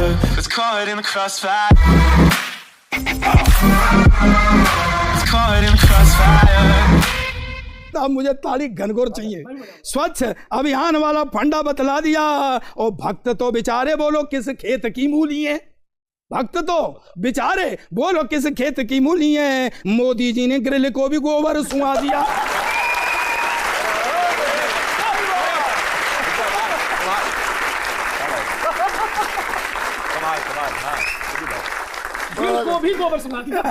was caught in the crossfire. Was caught in the crossfire. अब मुझे ताली घनघोर चाहिए। स्वच्छ अभियान वाला फंडा बतला दिया। और भक्त तो बेचारे बोलो किस खेत की मूली है, भक्त तो बेचारे बोलो किस खेत की मूली है। मोदी जी ने ग्रिल को भी गोबर सुहा दिया। को भी गोबर सुहा दिया।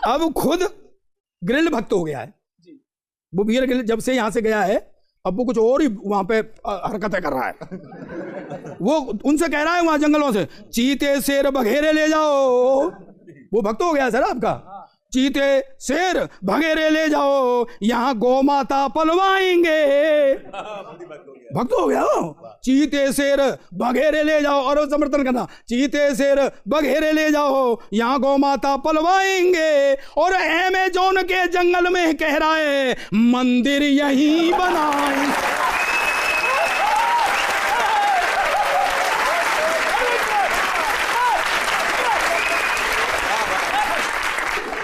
अब खुद ग्रिल भक्त हो गया है। वो वीर ग्रिल जब से यहां से गया है, अब वो कुछ और ही वहां पे हरकतें कर रहा है। वो उनसे कह रहा है वहां जंगलों से, चीते शेर बघेरे ले जाओ। वो भक्त हो गया सर आपका। चीते शेर बघेरे ले जाओ, यहाँ गौ माता पलवाएंगे। भक्त हो गया वो। चीते शेर बघेरे ले जाओ, और समर्थन करना, चीते शेर बघेरे ले जाओ, यहाँ गौ माता पलवाएंगे। और अमेज़न के जंगल में कह रहा है मंदिर यहीं बनाएंगे।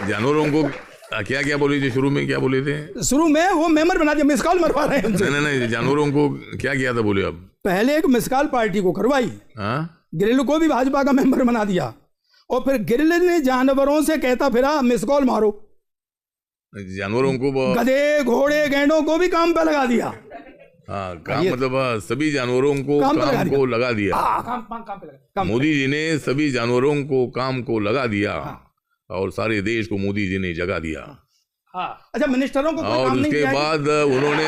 जानवरों को क्या क्या बोली थी शुरू में, क्या बोले थे शुरू में? वो मेंबर बना दिया, मिस कॉल मरवा रहे हैं उनसे। नहीं, जानवरों को क्या किया था बोले? अब पहले एक मिस कॉल पार्टी को करवाई, ग्रिल को भी भाजपा का मेंबर बना दिया, और फिर ग्रिल ने जानवरों से कहता फिरा मिस कॉल मारो। जानवरों को गधे घोड़े गैंडों को भी काम पे लगा दिया। हाँ, काम मतलब सभी जानवरों को काम को लगा दिया। काम पे लगा। मोदी जी ने सभी जानवरों को काम को लगा दिया, और सारे देश को मोदी जी ने जगा दिया। अच्छा, मिनिस्टरों को और उसके बाद उन्होंने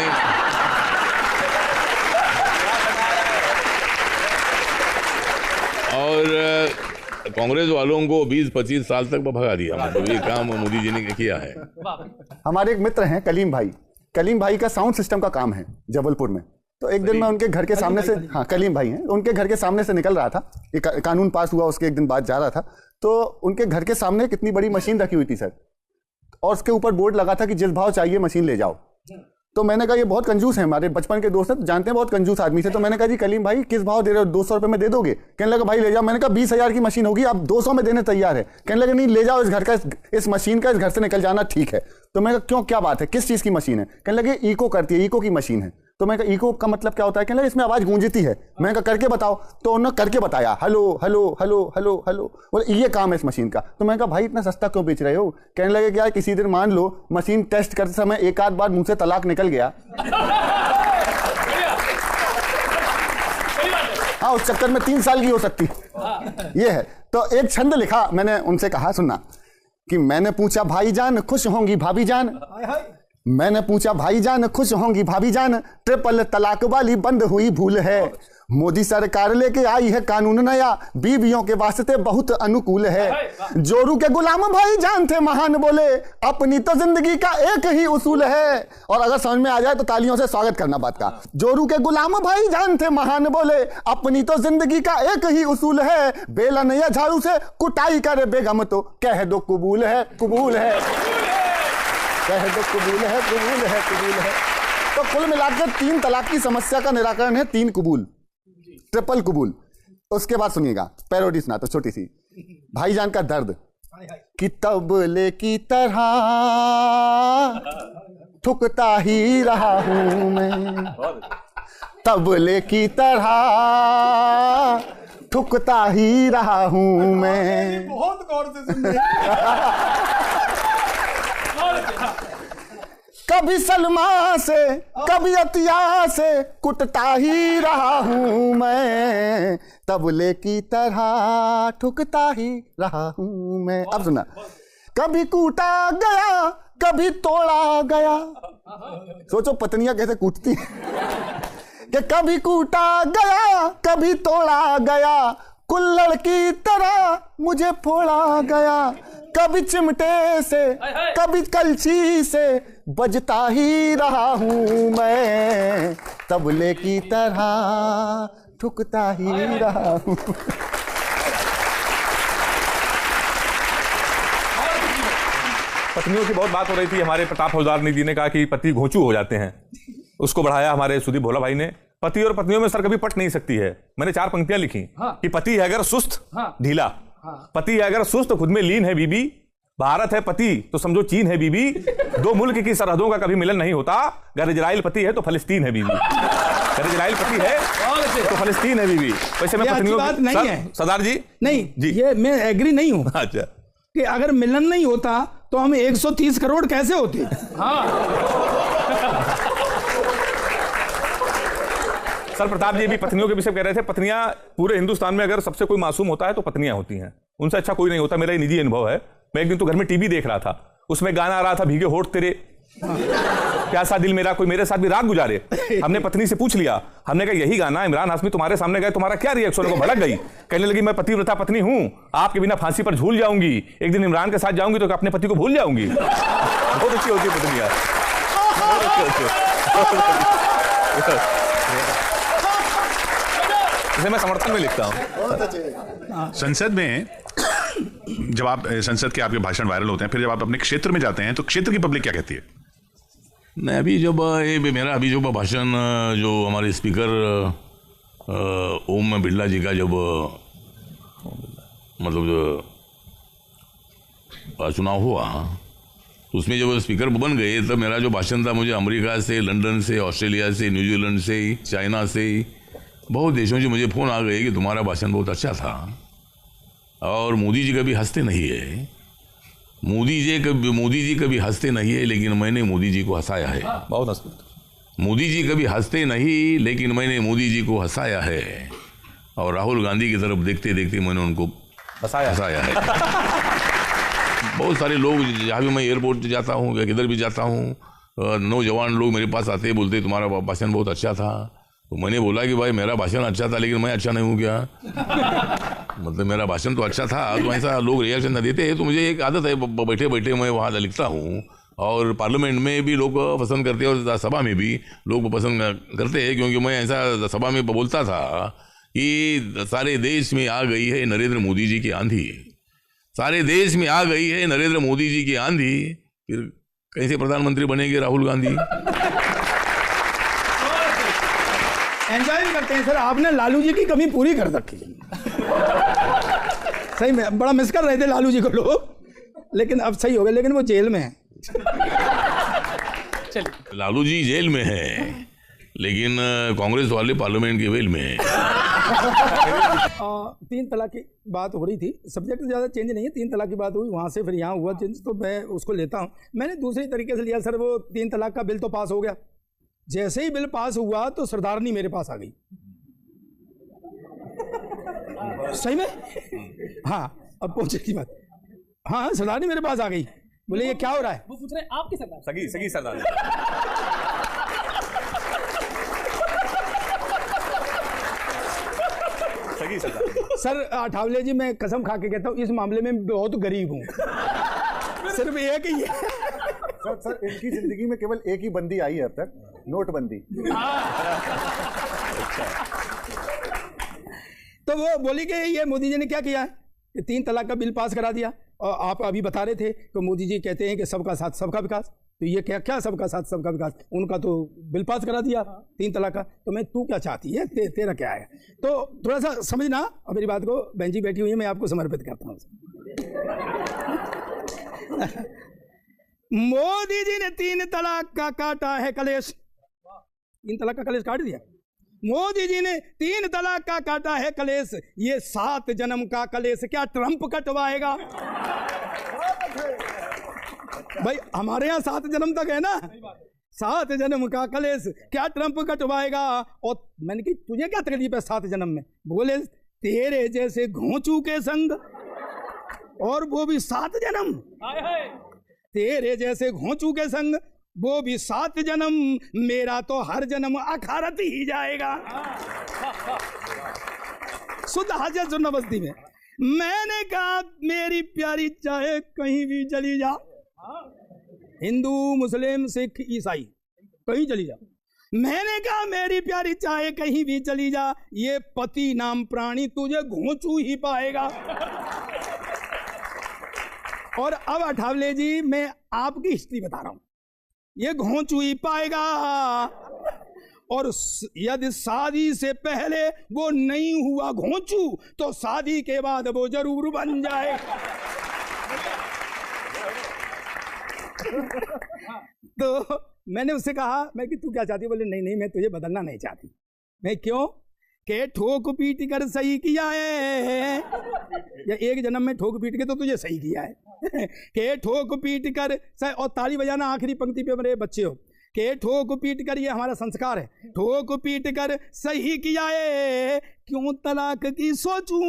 और कांग्रेस वालों को 20-25 साल तक भगा दिया। मतलब ये काम मोदी जी ने किया है। हमारे एक मित्र हैं कलीम भाई, कलीम भाई का साउंड सिस्टम का काम है जबलपुर में। तो एक दिन मैं उनके घर के सामने से, हाँ कलीम भाई हैं, उनके घर के सामने से निकल रहा था, एक कानून पास हुआ उसके एक दिन बाद जा रहा था, तो उनके घर के सामने कितनी बड़ी मशीन रखी हुई थी सर, और उसके ऊपर बोर्ड लगा था कि जिस भाव चाहिए मशीन ले जाओ। तो मैंने कहा ये बहुत कंजूस है, हमारे बचपन के दोस्त हैं, जानते हैं बहुत कंजूस आदमी से। तो मैंने कहा जी कलीम भाई किस भाव दे रहे हो, 200 रुपए में दे दोगे? कहने लगा भाई ले जाओ। मैंने कहा 20,000 की मशीन होगी, आप 200 में देने तैयार है? कहने लगे नहीं ले जाओ, इस घर का, इस मशीन का, इस घर से निकल जाना ठीक है। तो मैं कहा क्यों, क्या बात है, किस चीज की मशीन है? कहने लगे इको करती है, इको की मशीन है। तो मैं कहा इको का मतलब क्या होता है? कहने लगे इसमें आवाज गूंजती है। मैं कहा करके बताओ। तो उन्होंने करके बताया, hello hello hello hello hello, बोले ये काम है इस मशीन का। तो मैं कहा भाई इतना सस्ता क्यों बेच रहे हो? कहने लगे क्या किसी दिन मान लो मशीन टेस्ट करते समय एक आध बार मुंह से तलाक निकल गया, हाँ उस चक्कर में 3 साल की हो सकती ये है। तो एक छंद लिखा, मैंने उनसे कहा सुनना, कि मैंने पूछा भाईजान खुश होंगी भाभी जान, मैंने पूछा भाईजान खुश होंगी भाभी जान, ट्रिपल तलाक वाली बंद हुई भूल है। मोदी सरकार लेके आई है कानून नया, बीवियों के वास्ते बहुत अनुकूल है। जोरू के गुलाम भाई जान थे महान बोले, अपनी तो जिंदगी का एक ही उसूल है। और अगर समझ में आ जाए तो तालियों से स्वागत करना बात का। जोरू के गुलाम भाई जान थे महान बोले, अपनी तो जिंदगी का एक ही उसूल है। बेलन या झाड़ू से कुटाई करे बेगम तो कह दो कबूल है, कबूल है, कह दो कबूल है, कबूल है, कबूल है। तो कुल मिलाकर 3 तलाक की समस्या का निराकरण है 3 कबूल, ट्रिपल कबूल। उसके बाद सुनिएगा पैरोडी सुना तो छोटी सी, भाईजान का दर्द, कि तबले की तरह ठुकता ही रहा हूं मैं, तबले की तरह ठुकता ही रहा हूं मैं। बहुत गौर से सुनिए। कभी सलमा से कभी अतिया से कुटता ही रहा हूं मैं, तबले की तरह ठुकता ही रहा हूं मैं। अब सुना, कभी कूटा गया कभी तोड़ा गया, सोचो पत्नियां कैसे कूटती कि कभी कूटा गया कभी तोड़ा गया, कुल्हड़ की तरह मुझे फोड़ा गया। कभी चिमटे से कभी कलछी से बजता ही रहा हूं मैं, तबले की तरह ठुकता ही रहा हूं। पत्नियों की बहुत बात हो रही थी। हमारे प्रताप हवलदार जी ने कहा कि पति घोंचू हो जाते हैं, उसको बढ़ाया हमारे सुदीप भोला भाई ने, पति और पत्नियों में सर कभी पट नहीं सकती है। मैंने 4 पंक्तियां लिखी कि पति है अगर सुस्त ढीला, पति है अगर सुस्त खुद में लीन है बीबी, भारत है पति तो समझो चीन है बीबी, 2 मुल्क की सरहदों का कभी मिलन नहीं होता, अगर इजराइल पति है तो फलस्तीन है बीबी, अगर इजराइल पति है तो फलस्तीन है बीबी। वैसे मैं पत्नियों बात नहीं है सरदार जी, नहीं जी, ये मैं एग्री नहीं हूं अच्छा कि अगर मिलन नहीं होता तो हम 130 करोड़ कैसे होते। सर प्रताप जी भी पत्नियों के विषय कह रहे थे। पत्नियां पूरे हिंदुस्तान में अगर सबसे कोई मासूम होता है तो पत्नियां होती हैं, उनसे अच्छा कोई नहीं होता। मेरा निजी अनुभव है। मैं एक दिन तो घर में टीवी देख रहा था, उसमें गाना आ रहा था भीगे होठ तेरे, प्यासा दिल मेरा, कोई मेरे साथ भी रात गुजारे। हमने पत्नी से पूछ लिया, हमने कहा यही गाना इमरान हाशमी तुम्हारे सामने गए, तुम्हारा क्या रिएक्शन? को भड़क गई, कहने लगी मैं पतिव्रता पत्नी हूं, आपके बिना फांसी पर झूल जाऊंगी, एक दिन इमरान के साथ जाऊंगी तो अपने पति को भूल जाऊंगी। बहुत अच्छी होती है पत्नियां। इसे मैं समर्थन में लिखता हूं। संसद में जब आप संसद के आपके भाषण वायरल होते हैं, फिर जब आप अपने क्षेत्र में जाते हैं तो क्षेत्र की पब्लिक क्या कहती है? नहीं, अभी जब मेरा अभी जो भाषण जो हमारे स्पीकर ओम बिरला जी का जब मतलब चुनाव हुआ, उसमें जब स्पीकर बन गए तब मेरा जो भाषण था मुझे अमेरिका से, लंदन से, ऑस्ट्रेलिया से, न्यूजीलैंड से, चाइना से, बहुत देशों से मुझे फ़ोन आ गए कि तुम्हारा भाषण बहुत अच्छा था और मोदी जी कभी हंसते नहीं है, मोदी जी कभी हंसते नहीं है लेकिन मैंने मोदी जी को हंसाया है। बहुत हंसते। मोदी जी कभी हंसते नहीं लेकिन मैंने मोदी जी को हंसाया है और राहुल गांधी की तरफ देखते देखते मैंने उनको हंसाया है। बहुत सारे लोग जहाँ भी मैं एयरपोर्ट जाता हूँ या किधर भी जाता हूँ, नौजवान लोग मेरे पास आते बोलते तुम्हारा भाषण बहुत अच्छा था। तो मैंने बोला कि भाई मेरा भाषण अच्छा था लेकिन मैं अच्छा नहीं हूँ क्या? मतलब मेरा भाषण तो अच्छा था तो ऐसा लोग रिएक्शन न देते हैं। तो मुझे एक आदत है, बैठे बैठे मैं वहाँ लिखता हूँ और पार्लियामेंट में भी लोग पसंद करते हैं और सभा में भी लोग पसंद करते हैं, क्योंकि मैं ऐसा सभा में बोलता था कि सारे देश में आ गई है नरेंद्र मोदी जी की आंधी, सारे देश में आ गई है नरेंद्र मोदी जी की आंधी, फिर कैसे प्रधानमंत्री बनेंगे राहुल गांधी? एंजॉय भी करते हैं सर। आपने लालू जी की कमी पूरी कर रखी। सही में बड़ा मिस कर रहे थे लालू जी को लोग, लेकिन अब सही हो गए, लेकिन वो जेल में है। लालू जी जेल में है लेकिन कांग्रेस वाले पार्लियामेंट के वेल में है। 3 तलाक की बात हो रही थी, सब्जेक्ट ज़्यादा चेंज नहीं है, 3 तलाक की बात हुई, वहाँ से फिर यहाँ हुआ चेंज, तो मैं उसको लेता हूँ। मैंने दूसरी तरीके से लिया सर, वो 3 तलाक का बिल तो पास हो गया, जैसे ही बिल पास हुआ तो सरदारनी मेरे पास आ गई। सही में? हाँ, अब पहुंचे की बात। हाँ, सरदारनी मेरे पास आ गई, बोले ये क्या हो रहा है? वो पूछ रहे हैं आपकी सरदार, सगी सरदार। सगी सरदार। सर अठावले जी, मैं कसम खा के कहता हूँ इस मामले में बहुत गरीब हूँ। सिर्फ एक ही है सर इनकी जिंदगी में केवल एक ही बंदी आई है अब तक, नोटबंदी। तो वो बोली कि ये मोदी जी ने क्या किया है, 3 तलाक का बिल पास करा दिया। और आप अभी बता रहे थे कि मोदी जी कहते हैं कि सबका साथ सबका विकास, तो ये क्या क्या सबका साथ सबका विकास? उनका तो बिल पास करा दिया 3 तलाक का, तो मैं तू क्या चाहती है, तेरा क्या है? तो थोड़ा सा समझना और मेरी बात को। बहन जी बैठी हुई है, मैं आपको समर्पित करता हूँ। मोदी जी ने 3 तलाक का काटा है कलेश, 3 तलाक का कलेश काट दिया। मोदी जी ने 3 तलाक का काटा है कलेश, ये 7 जन्म का कलेश क्या ट्रंप कटवाएगा? भाई हमारे यहाँ 7 जन्म तक है ना, 7 जन्म का कलेश क्या ट्रंप कटवाएगा? और मैंने कहा तुझे क्या तकलीफ है 7 जन्म में? बोले तेरे जैसे घोंचू के संग, और वो भी 7 जन्म, तेरे जैसे घोंचू के संग, वो भी 7 जन्म, मेरा तो हर जन्म अखारत ही जाएगा। शुद्ध हाजिर सुनना बस्ती में। मैंने कहा मेरी प्यारी चाहे कहीं भी चली जा, हिंदू मुस्लिम सिख ईसाई कहीं चली जा, मैंने कहा मेरी प्यारी चाहे कहीं भी चली जा, ये पति नाम प्राणी तुझे घोंचू ही पाएगा। और अब अठावले जी मैं आपकी हिस्ट्री बता रहा हूं, ये घोंचू ही पाएगा। और यदि शादी से पहले वो नहीं हुआ घोंचू तो शादी के बाद वो जरूर बन जाए। तो मैंने उससे कहा, मैं कि तू क्या चाहती? बोले नहीं नहीं, मैं तुझे बदलना नहीं चाहती। मैं क्यों? के ठोक पीट कर सही किया है, या एक जन्म में ठोक पीट के तो तुझे सही किया है। के ठोक पीट कर, और ताली बजाना आखिरी पंक्ति पे मेरे बच्चे हो, के ठोक पीट कर, ये हमारा संस्कार है, ठोक पीट कर सही किया है, क्यों तलाक की सोचूं।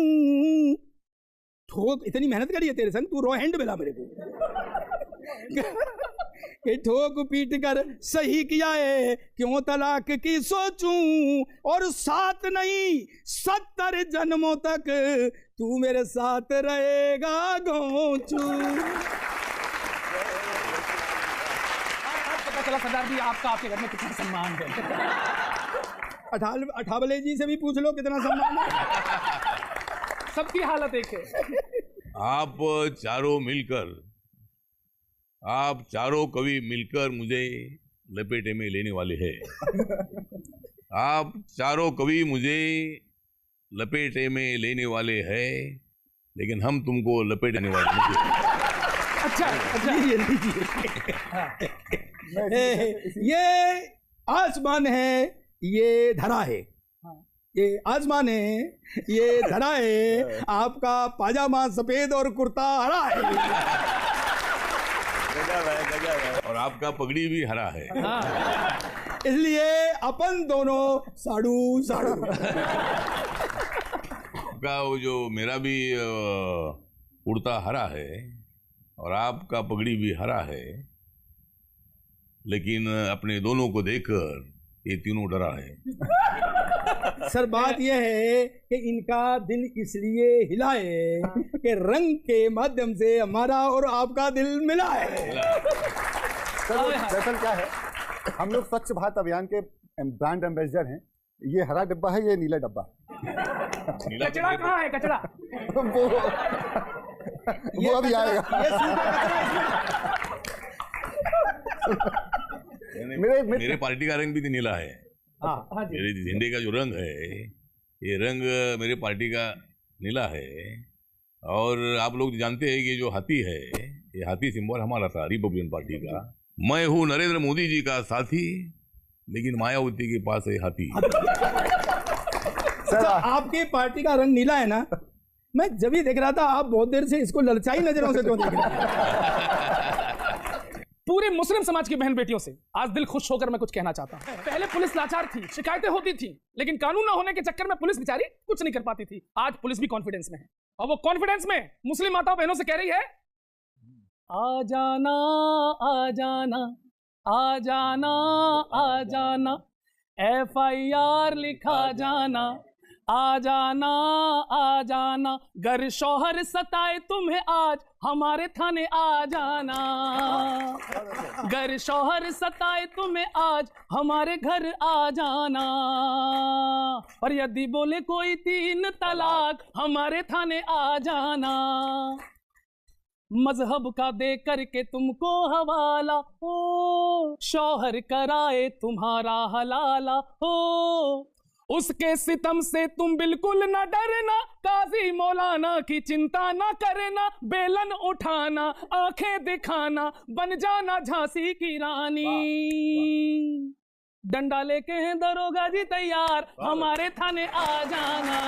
ठोक, इतनी मेहनत करी है तेरे संग, तू रो हैंड मिला मेरे को। कि ठोक पीट कर सही किया है, क्यों तलाक की सोचूं, और साथ नहीं 70 जन्मों तक तू मेरे साथ रहेगा घोंचू। पता चला सरदार जी आपका आपके घर में कितना सम्मान है। अठावले जी से भी पूछ लो कितना सम्मान है। सबकी हालत एक है। आप चारों कवि मिलकर मुझे लपेटे में लेने वाले हैं। आप चारों कवि मुझे लपेटे में लेने वाले हैं, लेकिन हम तुमको लपेटने वाले नहीं। अच्छा ये आसमान है, ये धरा है, ये आसमान है, ये धरा है, आपका पाजामा सफेद और कुर्ता हरा है, और आपका पगड़ी भी हरा है। इसलिए अपन दोनों साड़ू साड़ू। आपका वो जो मेरा भी कुर्ता हरा है और आपका पगड़ी भी हरा है, लेकिन अपने दोनों को देखकर ये तीनों डरा है। सर बात यह है कि इनका दिल इसलिए हिला है कि रंग के माध्यम से हमारा और आपका दिल मिला है। सर दरअसल क्या है, हम लोग स्वच्छ भारत अभियान के ब्रांड एम्बेसडर हैं। ये हरा डब्बा है, ये नीला डब्बा। कचरा कहाँ है? कचरा वो अभी आएगा। ये सूखा कचरा मेरे पार्टी का रंग भी नीला है। हाँ जी। मेरे झंडे का जो रंग है, ये रंग मेरे पार्टी का नीला है। और आप लोग जानते हैं कि जो हाथी है, ये हाथी सिंबल हमारा था, रिपब्लिकन पार्टी का। मैं हूँ नरेंद्र मोदी जी का साथी, लेकिन मायावती के पास है हाथी। सर आपकी पार्टी का रंग नीला है ना, मैं जब ही देख रहा था, आप बहुत देर से इसको ललचाई नजरों से क्यों देख रहे हैं? पूरे मुस्लिम समाज की बहन बेटियों से आज दिल खुश होकर मैं कुछ कहना चाहता हूं। पहले पुलिस लाचार थी, शिकायतें होती थी, लेकिन कानून ना होने के चक्कर में पुलिस बेचारी कुछ नहीं कर पाती थी। आज पुलिस भी कॉन्फिडेंस में है, और वो कॉन्फिडेंस में मुस्लिम माताओं बहनों से कह रही है, आ जाना आ जाना आ जाना आ जाना, FIR लिखा जाना, आ जाना आ जाना, घर शौहर सताए तुम्हें आज हमारे थाने आ जाना, घर शौहर सताए तुम्हें आज हमारे घर आ जाना, और यदि बोले कोई 3 तलाक हमारे थाने आ जाना, मजहब का दे करके तुमको हवाला हो, शौहर कराए तुम्हारा हलाला हो, उसके सितम से तुम बिल्कुल न डरना, काजी मौलाना की चिंता न करना, बेलन उठाना आंखें दिखाना, बन जाना झांसी की रानी, डंडा लेके हैं दरोगा जी तैयार, हमारे थाने आ जाना।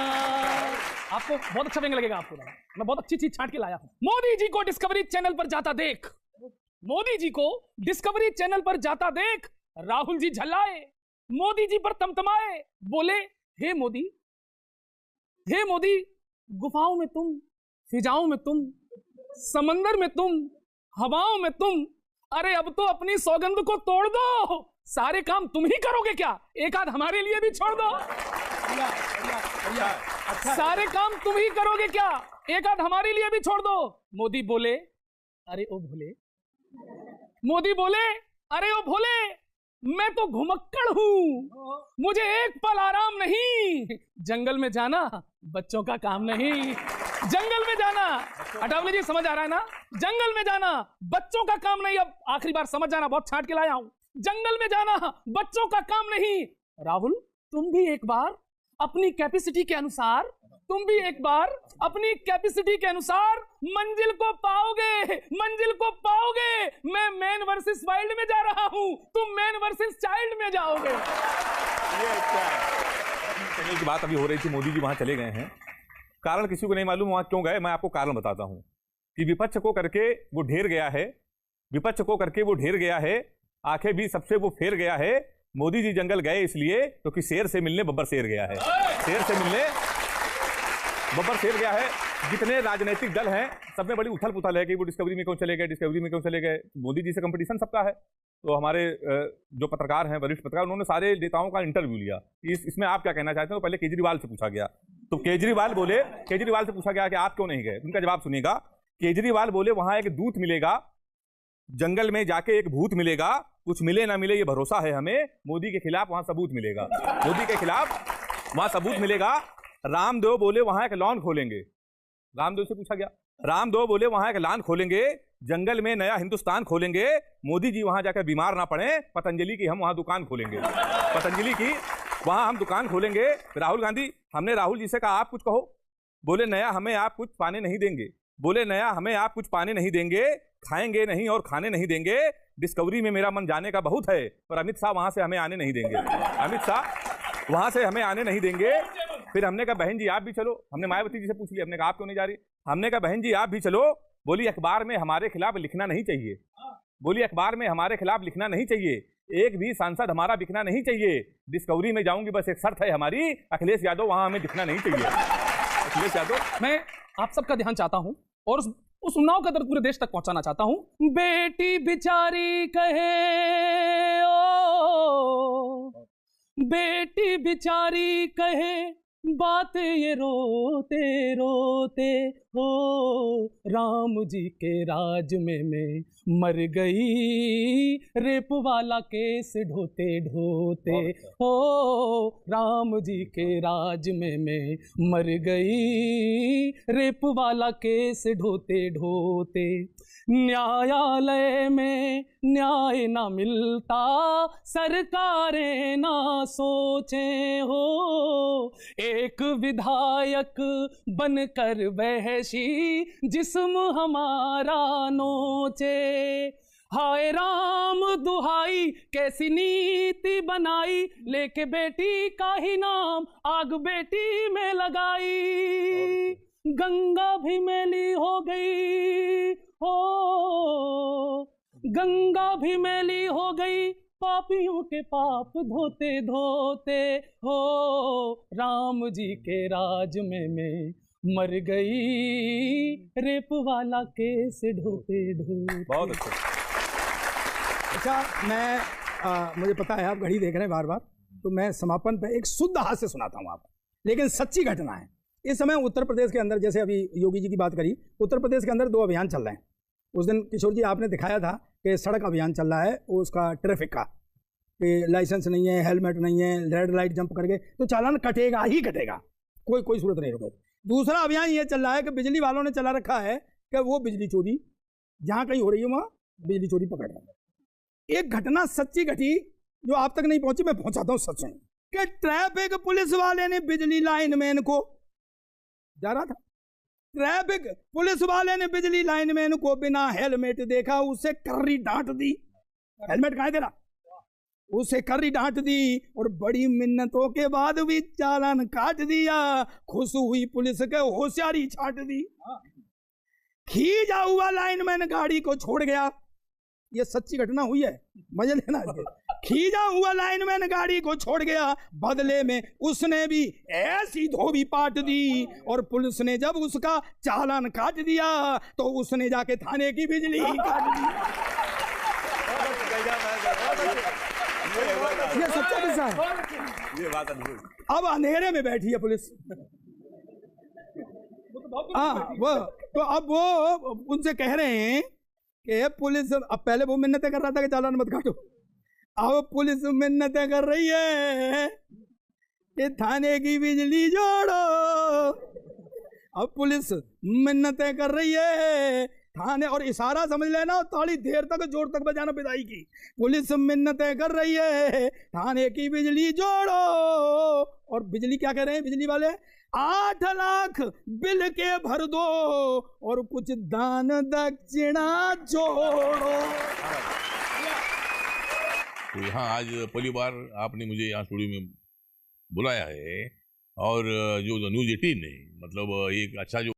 आपको बहुत अच्छा व्यंग लगेगा, आपको मैं बहुत अच्छी चीज छांट के लाया हूं। मोदी जी को डिस्कवरी चैनल पर जाता देख, मोदी जी को डिस्कवरी चैनल पर जाता देख, राहुल जी झल्लाए, मोदी जी पर तमतमाए, बोले हे मोदी, हे मोदी, गुफाओं में तुम, फिजाओं में तुम, समंदर में तुम, हवाओं में तुम, अरे अब तो अपनी सौगंध को तोड़ दो, सारे काम तुम ही करोगे क्या, एक आध हमारे लिए भी छोड़ दो। सारे काम तुम ही करोगे क्या, एक आध हमारे लिए भी छोड़ दो। मोदी बोले अरे ओ भोले, मोदी बोले अरे ओ भोले, मैं तो घुमक्कड़ हूं, मुझे एक पल आराम नहीं, जंगल में जाना बच्चों का काम नहीं, जंगल में जाना, अटावले जी समझ आ रहा है ना, जंगल में जाना बच्चों का काम नहीं। अब आखिरी बार समझ जाना, बहुत छांट के लाया हूं, जंगल में जाना बच्चों का काम नहीं, राहुल, तुम भी एक बार अपनी कैपेसिटी के अनुसार मंजिल को पाओगे। मैं मैन वर्सेस वाइल्ड में जा रहा हूं, तुम मैन वर्सेस चाइल्ड में जाओगे। ये अच्छा है। की बात अभी हो रही थी, मोदी जी वहां चले गए हैं, कारण किसी को नहीं मालूम वहां क्यों गए। मैं आपको कारण बताता हूं कि विपक्ष को करके वो ढेर गया है, आंखें भी सबसे वो फेर गया है। मोदी जी जंगल गए इसलिए क्योंकि शेर से मिलने बब्बर शेर गया है। जितने राजनीतिक दल हैं सब में बड़ी उथल पुथल है कि वो डिस्कवरी में क्यों चले गए। मोदी जी से कंपटीशन सबका है। तो हमारे जो पत्रकार हैं, वरिष्ठ पत्रकार, उन्होंने सारे नेताओं का इंटरव्यू लिया। इसमें आप क्या कहना चाहते हैं? तो पहले केजरीवाल से पूछा गया, तो केजरीवाल से पूछा गया कि आप क्यों नहीं गए। उनका जवाब सुनिएगा। केजरीवाल बोले वहां एक दूत मिलेगा, जंगल में जाके एक भूत मिलेगा, कुछ मिले ना मिले ये भरोसा है हमें, मोदी के खिलाफ वहां सबूत मिलेगा। रामदेव बोले वहां एक लॉन खोलेंगे। रामदेव से पूछा गया, रामदेव बोले वहां एक लॉन खोलेंगे, जंगल में नया हिंदुस्तान खोलेंगे, मोदी जी वहां जाकर बीमार ना पड़े, पतंजलि की हम वहां दुकान खोलेंगे। राहुल गांधी, हमने राहुल जी से कहा आप कुछ कहो, बोले नया हमें आप कुछ पाने नहीं देंगे, खाएंगे नहीं और खाने नहीं देंगे। डिस्कवरी में मेरा मन जाने का बहुत है, पर अमित शाह वहां से हमें आने नहीं देंगे। फिर हमने कहा बहन जी आप भी चलो। हमने मायावती जी से पूछ लिया, हमने कहा आप क्यों नहीं जा रही। हमने कहा बहन जी आप भी चलो। बोली अखबार में हमारे खिलाफ लिखना नहीं चाहिए, एक भी सांसद हमारा दिखना नहीं चाहिए। डिस्कवरी में जाऊंगी बस एक शर्त है हमारी, अखिलेश यादव वहां हमें दिखना नहीं चाहिए। अखिलेश यादव, मैं आप सबका ध्यान चाहता हूं और उस उन्नाव का दर्द पूरे देश तक पहुंचाना चाहता हूं। बेटी बिचारी कहे बात ये रोते रोते हो, राम जी के राज में मैं मर गई, रेप वाला केस ढोते ढोते हो, राम जी के राज में मैं मर गई, रेप वाला केस ढोते ढोते। न्यायालय में न्याय ना मिलता, सरकारें ना सोचें हो, एक विधायक बनकर वहशी जिस्म हमारा नोचे। हाय राम दुहाई कैसी नीति बनाई, लेके बेटी का ही नाम आग बेटी में लगाई। गंगा भी मैली हो गई हो, गंगा भी मैली हो गई, पापियों के पाप धोते धोते हो, राम जी के राज में मैं मर गई, रेप वाला केस ढोते ढोते। बहुत अच्छा। मैं मुझे पता है आप घड़ी देख रहे हैं बार बार, तो मैं समापन पे एक शुद्ध हास्य सुनाता हूँ आपको, लेकिन सच्ची घटना है। इस समय उत्तर प्रदेश के अंदर, जैसे अभी योगी जी की बात करी, उत्तर प्रदेश के अंदर 2 अभियान चल रहे हैं। उस दिन किशोर जी आपने दिखाया था कि सड़क अभियान चल रहा है, वो उसका ट्रैफिक का, कि लाइसेंस नहीं है, हेलमेट नहीं है, रेड लाइट जंप करके तो चालान कटेगा ही कटेगा, कोई सूरत नहीं रुके। दूसरा अभियान ये चल रहा है कि बिजली वालों ने चला रखा है कि वो बिजली चोरी जहाँ कहीं हो रही है वहाँ बिजली चोरी पकड़ रहा है। एक घटना सच्ची घटी जो आप तक नहीं पहुंची, मैं पहुंचाता हूँ सच में, कि ट्रैफिक पुलिस वाले ने बिजली लाइनमैन को, जा रहा था ट्रैफिक पुलिस वाले ने बिजली लाइनमैन को बिना हेलमेट देखा, उसे कर्री डांट दी। हेलमेट कहाँ दे रहा, उसे कर्री डांट दी और बड़ी मिन्नतों के बाद भी चालान काट दिया। खुश हुई पुलिस के होशियारी छाट दी। खींचा हुआ लाइनमैन गाड़ी को छोड़ गया। ये सच्ची घटना हुई है, मजे लेना। खींचा हुआ लाइनमैन गाड़ी को छोड़ गया, बदले में उसने भी ऐसी धोबी पाट दी और पुलिस ने जब उसका चालान काट दिया तो उसने जाके थाने की बिजली ही काट दी। ये सच्चा किस्सा है। ये बात अद्भुत। अब अंधेरे में बैठी है पुलिस। हाँ, वो तो अब वो उनसे कह रहे हैं कि पुलिस, अब पहले वो मिन्नतें कर रहा था कि चालान मत काटो, अब पुलिस मिन्नतें कर रही है कि थाने की बिजली जोड़ो। अब पुलिस मिन्नतें कर रही है थाने और इशारा समझ लेना, ताली देर तक जोर तक बजाना विदाई की। पुलिस मिन्नतें कर रही है थाने की बिजली जोड़ो, और बिजली क्या कह रहे हैं बिजली वाले, 8 लाख बिल के भर दो और कुछ दान दक्षिणा जोड़ो। तो यहाँ आज पहली बार आपने मुझे यहाँ स्टूडियो में बुलाया है, और जो न्यूज़ 18 ने मतलब एक अच्छा जो